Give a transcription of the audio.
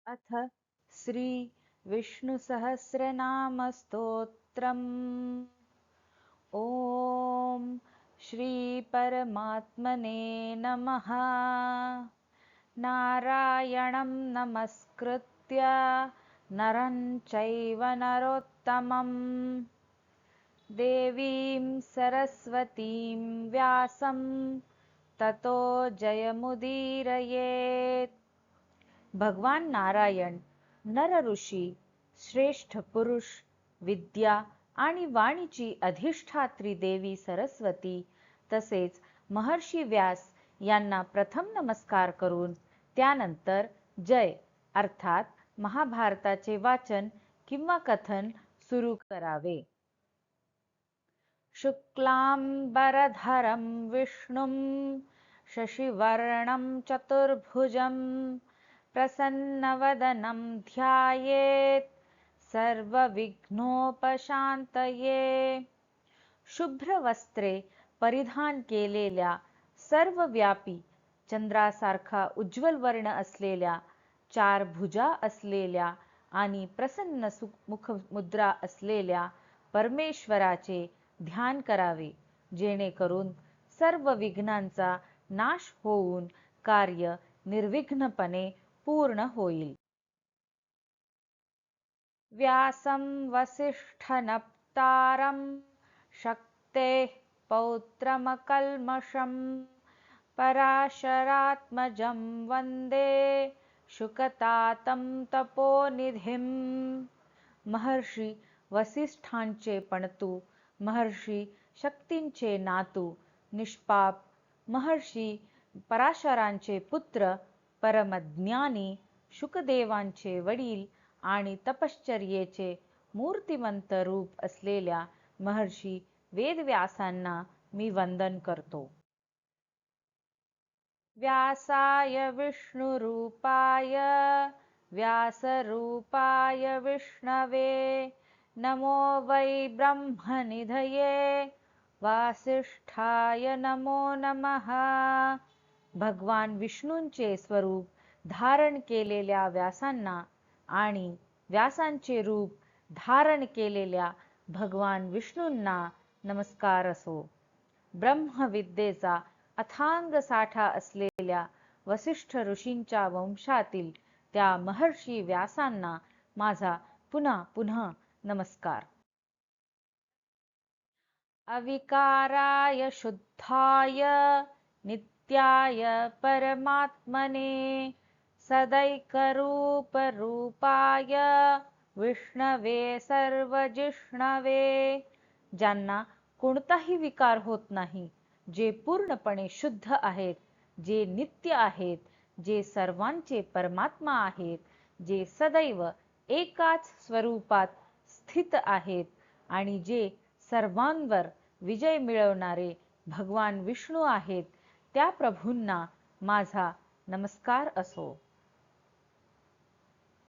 अथ श्री विष्णुसहस्रनामस्तोत्रम्। ॐ श्री परमात्मने नमः। नारायणं नमस्कृत्य नरं चैव नरोत्तमं देवीं सरस्वतीं व्यासं ततो जयमुदीरयेत्। भगवान नारायण, नर ऋषी, श्रेष्ठ पुरुष, विद्या आणि वाणीची अधिष्ठात्री देवी सरस्वती तसेच महर्षी व्यास यांना प्रथम नमस्कार करून त्यानंतर जय अर्थात महाभारताचे वाचन किंवा कथन सुरू करावे. शुक्लांबरधरं विष्णुं शशिवर्णं चतुर्भुजं प्रसन्नवदनं ध्यायेत् सर्वविघ्नोपशान्तये. शुभ्र वस्त्रे परिधान केलेल्या, सर्वव्यापी, चंद्रासारखा उज्ज्वल वर्ण असलेल्या, चार भुजा असलेल्या आणि प्रसन्न मुखमुद्रा असलेल्या परमेश्वराचे ध्यान करावे, जेणेकरून सर्व विघ्नांचा नाश होऊन कार्य निर्विघ्नपणे पूर्ण होईल. व्यासं वसिष्ठनप्तारं शक्तेः पौत्रमकल्मषं पराशरात्मजं वंदे शुकतातं तपोनिधिं. महर्षी वसिष्ठांचे पणतू, महर्षी शक्तींचे नातू, निष्पाप महर्षी पराशरांचे पुत्र, परमज्ञानी शुकदेवांचे वडील आणि तपश्चर्येचे मूर्तिमंत रूप असलेल्या महर्षी वेदव्यासांना मी वंदन करतो. व्यासाय विष्णुरूपाय व्यासरूपाय विष्णवे नमो वै ब्रह्मनिधये वासिष्ठाय नमो नमः. भगवान विष्णूंचे स्वरूप धारण केलेल्या व्यासांना आणि व्यासांचे रूप धारण केलेल्या भगवान विष्णूंना नमस्कार असो. ब्रह्मविद्येचा अथांग साठा असलेल्या वसिष्ठ ऋषींच्या वंशातील त्या महर्षी व्यासांना माझा पुन्हा पुन्हा नमस्कार. अविकाराय शुद्धाय नित्याय परमात्मने सदैकरूपरूपाय विष्णवे सर्वजिष्णवे. ज्यांना कोणताही विकार होत नाही, जे पूर्णपणे शुद्ध आहेत, जे नित्य आहेत, जे सर्वांचे परमात्मा आहेत, जे सदैव एकाच स्वरूपात स्थित आहेत आणि जे सर्वांवर विजय मिळवणारे भगवान विष्णू आहेत, त्या प्रभूंना माझा नमस्कार असो.